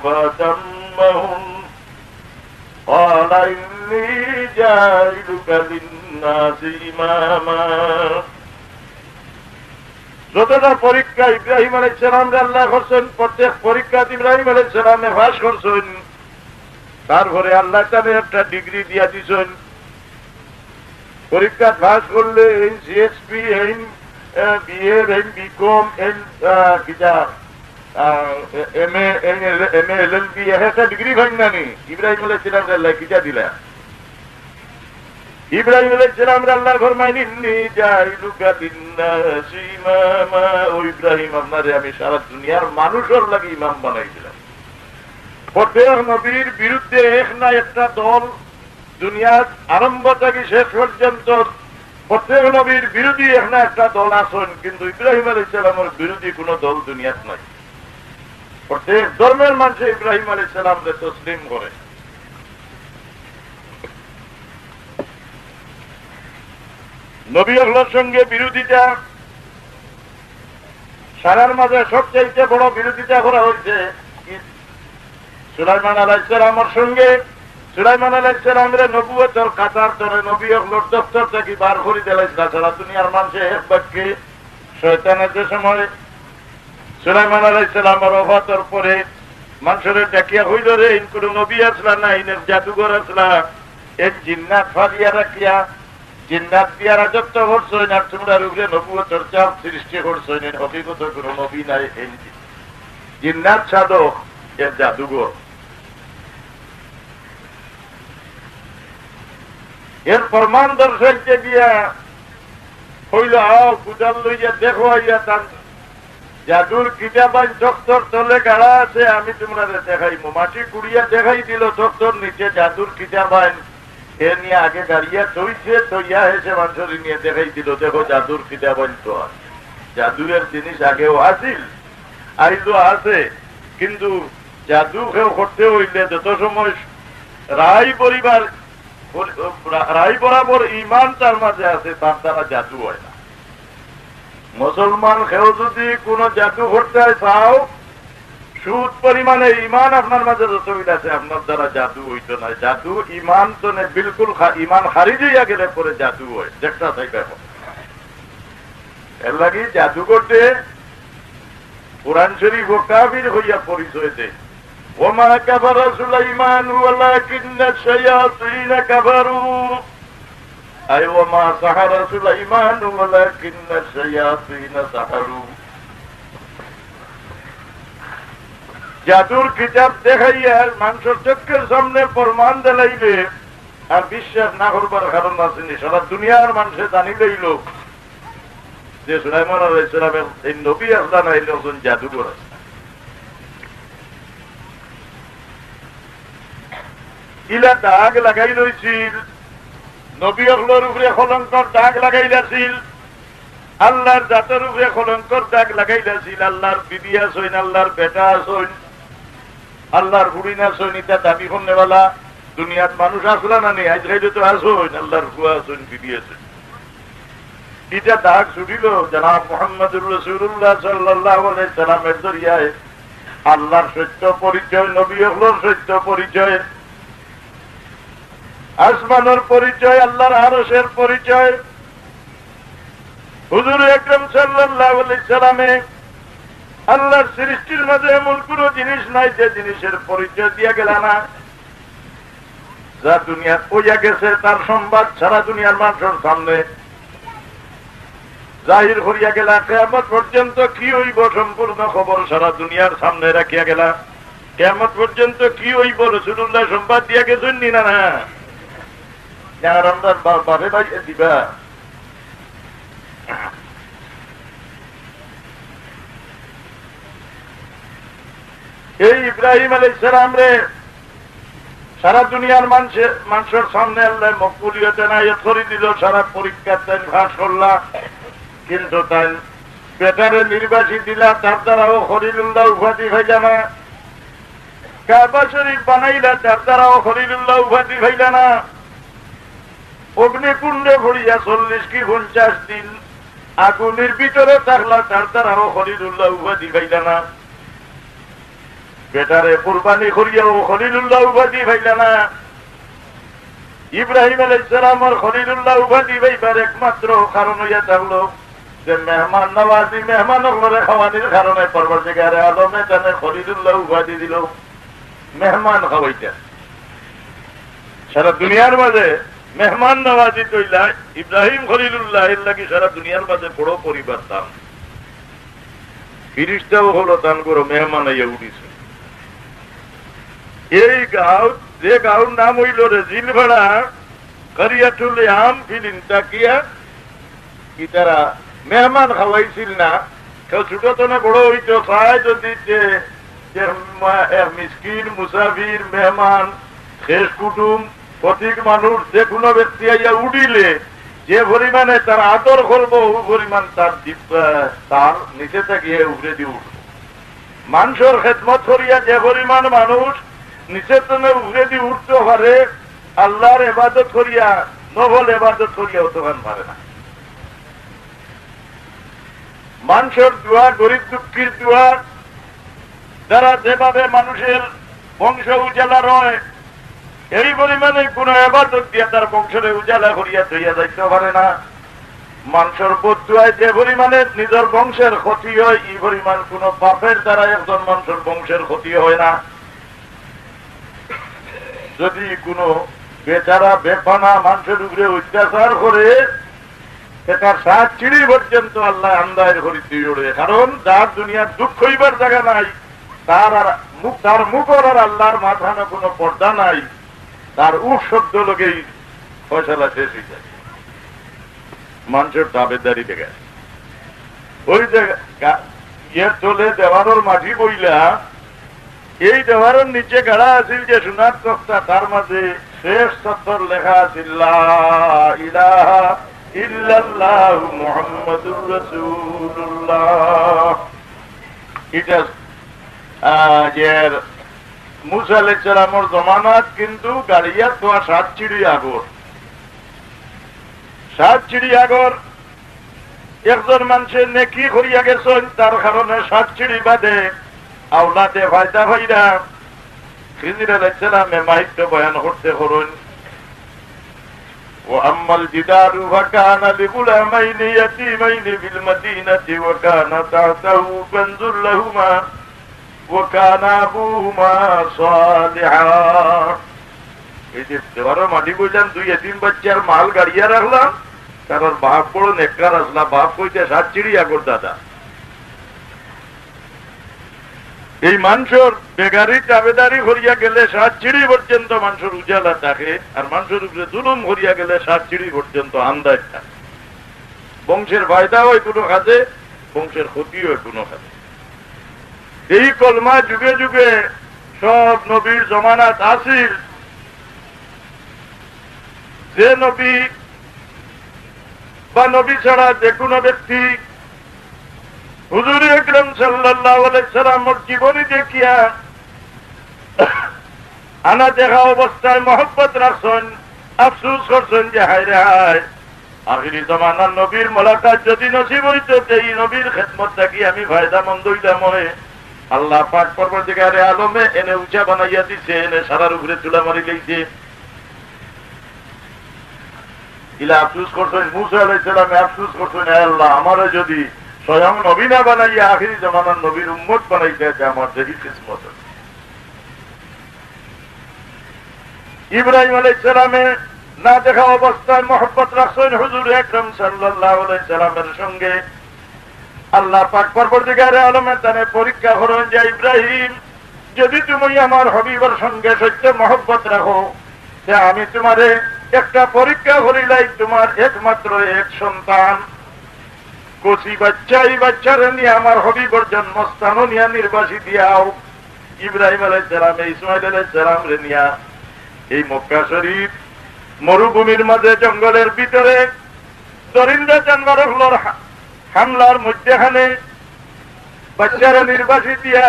فتمهم قال إني جاعلك للناس إماما যতটা পরীক্ষা ইব্রাহিম আলাইহিস সালামকে আল্লাহ করছেন, প্রত্যেক পরীক্ষা ইব্রাহিম আলাইহিস সালামে পাস করছেন। তারপরে আল্লাহ তাআলা একটা ডিগ্রি দিয়া দিয়েছেন। পরীক্ষা পাস করলে এই সিএসপি, এই বিএ, এই বিকম, এই এমএ, এলএলবি একটা ডিগ্রি ভাই নানি ইব্রাহিম আলাইহিস সালামকে আল্লাহ কিতা দিলা। ইব্রাহিম আলাইহিস সালামকে আল্লাহ ফরমাইলেন ইন্নী জাইলুকা লিন-নাসি ইমামা, ও ইব্রাহিম আপনারে আমি সারা দুনিয়ার মানুষের লাগি ইমাম বানাই দিলাম। প্রত্যেক নবীর বিরুদ্ধে এক না একটা দল দুনিয়ার আরম্ভ থেকে শেষ পর্যন্ত প্রত্যেক নবীর বিরোধী এক না একটা দল আছেন, কিন্তু ইব্রাহিম আলাইহিস সালামের বিরোধী কোন দল দুনিয়াত নাই। প্রত্যেক ধর্মের মানুষ ইব্রাহিম আলাইহিস সালামকে তসলিম করে। নবী আল্লাহর সঙ্গে বিরোধিতা সারার মাঝে সবচাইতে বড় বিরোধিতা করা হয়েছে সুলাইমান আলাইহিস সালামের সঙ্গে। সুলাইমান আলাইহিস সালামের নবুয়তের কাতার ধরে নবী আল্লাহর দপ্তর থেকে বার করে দিয়েছিল। সারা দুনিয়ার মানুষে এক বাক্যে শয়তানের যে সময় সুলাইমান আলাইহিস সালামের ওফাতের পরে মানুষের ডাকিয়া হইল রে ইন কোন নবী আসলা না, ইনের জাদুঘর আসলা, এক জিন্নাত ফালিয়া রাখিয়া জিন্নাত দিয়া রাজত্ব করছেন, আর তোমরা রূপে নবুয়তের চাপ সৃষ্টি করছেন। হকিকত কোন নবী নাই, এই জিন্নাত সাধক, এর জাদুঘর। এর প্রমাণ দর্শাইতে গিয়া হইল আও কুদাল লইয়া দেখো আইয়া তার জাদুর কিতাবাই চক্তর তলে গাড়া আছে, আমি তোমরা দেখাই। মাটি কুড়িয়া দেখাই দিল চক্তর নিচে জাদুর কিতাবাই, এ নিয়ে আগে গাড়িয়া থইছে, থইয়া এসে মানুষের নিয়ে দেখাই দিল দেখো জাদুর কিতাবাই তো আছে। জাদুরের জিনিস আগেও আসিল, আইলো আছে, কিন্তু জাদু কেউ করতে হইলে যত সময় রায় পরিবার রায় বরাবর ইমান তার মাঝে আছে, তার দ্বারা জাদু হয় না। মুসলমান কেউ যদি কোন জাদু করতে চাও, সুদ পরিমাণে ইমান আপনার মাঝে যতবিল আছে, আপনার দ্বারা জাদু হইত না। জাদু ইমান তো বিলকুল ইমান হারিয়ে যাইয়া গেলে পরে জাদু হয়, দেখটা থাকবে। এর লাগি জাদু করতে কুরআন শরীফ ও কাফির হইয়া পরিচয় দেয়। ওমা কাফারা সুলাইমান ওয়ালাকিন্না শায়াতিন কাফারু, আই ওমা সাহারা সুলাইমান ওয়ালাকিন্না শায়াতিন সাহারু। জাদুর কিতাব দেখাইয়া মানুষের চোখের সামনে প্রমাণ দিলাইবে আর বিশ্বাস না করবার কারণ আসেনি। সারা দুনিয়ার মানুষে জানি লইল যে সুলাইমান আলাইহিস সালামের এই নবী আসলা না, এই একজন জাদুকর আছে। ইলা দাগ লাগাই রয়েছিল, নবী অগলোর উপরে কলঙ্কর দাগ লাগাইলাছিল, আল্লাহর জাতের উপরে কলঙ্কর দাগ লাগাইলাছিল। আল্লাহর বিবি আসইন, আল্লাহর বেটা আসইন, আল্লাহর বুড়ি না আসইন, এটা দাবি করনেওয়ালা দুনিয়ার মানুষ আসলা না নেই। আজ খাইলে তো আসইন, আল্লাহর বুয়া আসইন, বিবি আসইন। এটা দাগ ছুটিল জনাব মুহাম্মদুর রাসূলুল্লাহ সাল্লাল্লাহু আলাইহি সাল্লামের জরিয়ায় আল্লাহর সত্য পরিচয়, নবী অগলোর সত্য পরিচয়, আসমানের পরিচয়, আল্লাহর আরশের পরিচয়। হুজুর আকরাম সাল্লাল্লাহু আলাইহি সাল্লামে আল্লাহর সৃষ্টির মাঝে এমন কোন জিনিস নাই যে জিনিসের পরিচয় দিয়া গেল না, যা দুনিয়া হইয়া গেছে তার সংবাদ সারা দুনিয়ার মানুষের সামনে জাহির করিয়া গেলা। কিয়ামত পর্যন্ত কি হইব সম্পূর্ণ খবর সারা দুনিয়ার সামনে রাখিয়া গেলা। কিয়ামত পর্যন্ত কি হইব রাসূলুল্লাহ সংবাদ দিয়া গেছেন নি? না না, বাপে ভাই দিবা। এই ইব্রাহিম আলাইহিস সালাম রে সারা দুনিয়ার মানুষের সামনে আল্লাহ মকবুলিয়ত এনায়েত করে দিল। সারা পরীক্ষা তাই ভাস করলা, কিন্তু তাই বেটারে নির্বাসী দিলা, তার দ্বারাও খলিলুল্লাহ উপাধি হইলা না। কাবা শরীফ বানাইলা, তার দ্বারাও খলিলুল্লাহ উপাধি হইলা না। অগ্নিকুণ্ডে ভরিয়া 40 কি 50 দিন আগুনের ভিতরে থাকলা, তার দ্বারাও খলিলুল্লাহ উপাধি হইলা না। বেটারে কুরবানি করিয়াও খলিলুল্লাহ উপাধি পাইল না। ইব্রাহিম আলাইহিস সালামের খলিলুল্লাহ উপাধি পাইবার একমাত্র কারণ হইয়া থাকলো যে মেহমান নওয়াজি, মেহমানের ঘরে খাওয়ানির কারণে পরবর্তীকালে আলমে তানে খলিলুল্লাহ উপাধি দিল। মেহমান খাওয়াইতে সারা দুনিয়ার মাঝে মেহমান নওয়াজি তৈলা ইব্রাহিম খলিলুল্লাহ এর লাগি সারা দুনিয়ার মাঝে বড় পরিবার তান। ফিরিস্তাও হলো তান করো মেহমান আইয়া উঠিছে। এই গাঁও, যে গাঁওর নাম হইল রে জিলভাড়া করিয়াটুল আম ফিলিন তাকিয়া, কি তারা মেহমান খাওয়াইছিল না। কেউ ছোট তো না বড় হইত চায় যদি মিসকিন মুসাফির মেহমান শেষ কুটুম প্রতীক মানুষ যে কোনো ব্যক্তি আইয়া উঠিলে যে পরিমাণে তার আদর করবো ও পরিমাণ তার নিচে থাকিয়ে উঠে দিয়ে উঠব। মানুষের খেদমত করিয়া যে পরিমাণ মানুষ নিচে তুমি উঠে দিয়ে উঠতে পারে, আল্লাহর ইবাদত করিয়া নফল ইবাদত করিয়া অতখান পারে না। মানুষের দোয়া, গরিব দুঃখীর দোয়া যারা যেভাবে মানুষের বংশ উজালা রয়, এই পরিমাণে কোন ইবাদত দিয়া তার বংশের উজালা করিয়া তৈয়া যাইতে পারে না। মানুষের বদুয়ায় যে পরিমাণে নিজের বংশের ক্ষতি হয়, এই পরিমাণ কোন পাপের দ্বারা একজন মানুষের বংশের ক্ষতি হয় না। যদি কোন বেচারা বেপানা মানুষের উপরে অত্যাচার করে, তার 7 চিড়ি পর্যন্ত আল্লাহ আন্দায়ের করিতে ওড়ে। কারণ যার দুনিয়ার দুঃখ হইবার জায়গা নাই, তার মুখর আর আল্লাহর মাথানো কোনো পর্দা নাই, তার উঠ শব্দ লোকেই ফয়সালা শেষ হয়ে যায়। মানুষের দাবেদারি দেখে ওই যে ইয়ের চলে দেওয়ানোর মাঝি বইলা, এই দেওয়ারের নিচে গাড়া আছিল যে সোনার তক্তা, তার মাঝে শেষ সত্তর লেখা আছিল লা ইলাহা ইল্লাল্লাহু মুহাম্মাদুর রাসূলুল্লাহ। এটা মুসা আলাইহিস সালামের জমানাত কিন্তু গাড়িয়া তো 7 চিড়ি আগর, 7 চিড়ি আগর একজন মানুষের নেকি করিয়া গেছেন, তার কারণে 7 চিড়ি বাদে আওলাদে ফায়দা হইরা খিজির আলাইহিস সালামে মাহিত্য বয়ান করতে করুন। وأما الجدار فكان لغلامين يتيمين في المدينة وكان تحته كنز لهما وكان أبوهما صالحا। এই যে দেওয়ারও মাটি বললাম 2 এতিম বাচ্চার মাল গাড়িয়া রাখলাম, কারণ বাপ বড় নেককার আসলা, বাপ কইতে 7 চিড়ি আগর দাদা। এই মানুষের বেগারি দাবেদারি করিয়া গেলে 7 চিড়ি পর্যন্ত মানুষের উজালা থাকে, আর মানুষের উপরে জুলুম করিয়া গেলে 7 চিড়ি পর্যন্ত আন্দাজ থাকে। বংশের ফায়দা হয় কোনো কাজে, বংশের ক্ষতি হয় কোনো কাজে। এই কলমা যুগে যুগে সব নবীর জমানাত আসিল। যে নবী বা নবী ছাড়া যে কোনো ব্যক্তি হুজুর আকরাম সাল্লাল্লাহু আলাইহি সাল্লামের জীবনী দেখিয়া আনা দেখা অবস্থায় মহব্বত রাখছেন, আফসোস করছেন যে হায় রে হায়, আখিরি জমানার নবীর মোলাকাত যদি নসিব হইত, এই নবীর খেদমত থাকি আমি ফায়দা মন্দ হইলাম। আল্লাহ পাক পরবর্তীকালে আলমে এনে উঁচা বানাইয়া দিছে, এনে সারার উপরে চুলা মারি লইছে। ইলা আফসোস করছেন, মুসা আলাইহিস সালামে আফসোস করছেন, আল্লাহ আমারে যদি স্বয়ং নবী না বানাইয়া আখিরি জামানার নবীর উম্মত বানাইতে আছে, আমার দেরি কিসমত। ইব্রাহিম আলাইহিস সালামে না দেখা অবস্থায় মহব্বত রাখছেন হুজুর আকরাম সাল্লাল্লাহু আলাইহি সাল্লামের সঙ্গে। আল্লাহ পাক পরবর্তীকালে আলমে তারে পরীক্ষা করেন যে ইব্রাহিম, যদি তুমি আমার হবিবের সঙ্গে সত্য মহব্বত রাখো, যে আমি তোমারে একটা পরীক্ষা করিলাই, তোমার একমাত্র এক সন্তান কচি বাচ্চা, এই বাচ্চারে নিয়ে আমার হবিবর জন্মস্থান নিয়ে নির্বাসী দিয়াও। ইব্রাহিম আলাইহিস সালাম ইসমাইল আলাইহিস সালাম রে নিয়া এই মক্কা শরীফ মরুভূমির মাঝে জঙ্গলের ভিতরে দরিন্দা জানোয়ারগুলোর হামলার মধ্যখানে বাচ্চারা নির্বাসী দিয়া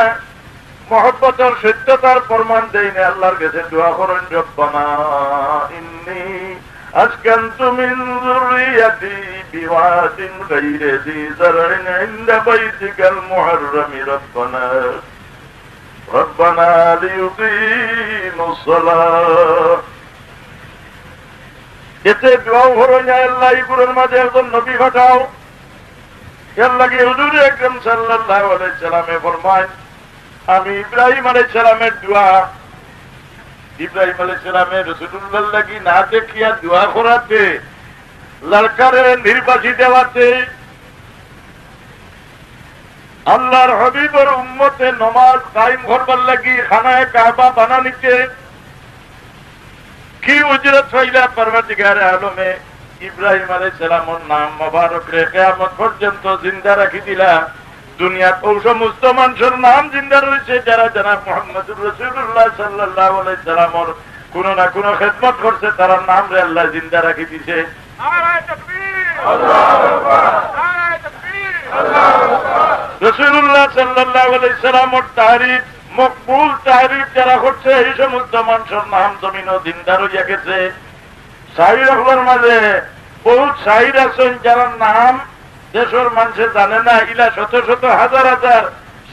মহব্বতের সত্যতার প্রমাণ দেয় না। আল্লাহর কাছে দোয়া করেন, রব্বানা ইন্নী আসকানতু মিন যুররিয়াতি বিওয়াদিন গায়রি যি যারইন ইনদা বাইতিকাল মুহাররামি রব্বানা রব্বানা লিয়ুকিমুস সালাহ। এতে দোয়াও হলো না, আল্লাহ ইগুলোর মাঝে একজন নবী ঘটাও। আল্লাহ কি হুজুর আকরাম সাল্লাল্লাহু আলাইহি সাল্লামে ফরমায়, আমি ইব্রাহিম আলাইহিস সালামের দোয়া, ইব্রাহিম আলাইহিস সালামের রাসূলুল্লাহ লাগি না দেখিয়া দোয়া করাতে, লড়কারে নির্বাসী দেওয়াতে, আল্লাহর হাবিবের উম্মতে নমাজ কায়েম করবার লাগি খানায়ে কাবা বানানিতে কি উজরত হইলা পরওয়ারদিগারে আলমে ইব্রাহিম আলাইহিস সালামের নাম মোবারক রে কিয়ামত পর্যন্ত জিন্দা রাখি দিলা। দুনিয়াত ও সমস্ত মানুষের নাম জিন্দা রয়েছে যারা জনাব মুহাম্মদুর রাসূলুল্লাহ সাল্লাল্লাহু আলাইহি সাল্লামের কোন না কোন খেদমত করছে, তার নাম রে আল্লাহ জিন্দা রাখি দিয়েছে। নারায়ে তাকবীর, আল্লাহু আকবার, নারায়ে তাকবীর, আল্লাহু আকবার। রাসূলুল্লাহ সাল্লাল্লাহু আলাইহি সাল্লামের তারিফ, মকবুল তারিফ যারা করছে, এই সমস্ত মানুষের নাম জমিনও জিন্দা রইয়া গেছে। শাহির হলার মাঝে বহুত শাহির আছেন যারা নাম দেশের মানুষে জানে না, ইলা শত শত হাজার হাজার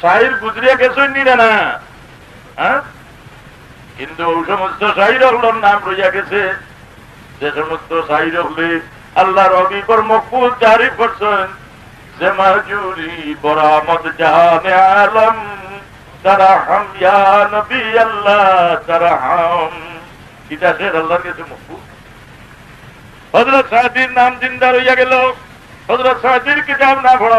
শাহির গুজরিয়া গেছেন নিরে না, হ্যাঁ? কিন্তু ওই সমস্ত শাহির হলার নাম রইয়া গেছে, যে সমস্ত শাহির হলে আল্লাহর হাবিবের মকবুল তারিফ করছেন। যে মাজুরি বরামত জাহানে আলম তারাহম ইয়া নবী আল্লাহ তারাহম, এটা সে আল্লাহর কাছে মকবুল। হযরত সাঈদীর নাম জিন্দা রইয়া গেল, হযরত সাঈদীর কিতাব না পড়া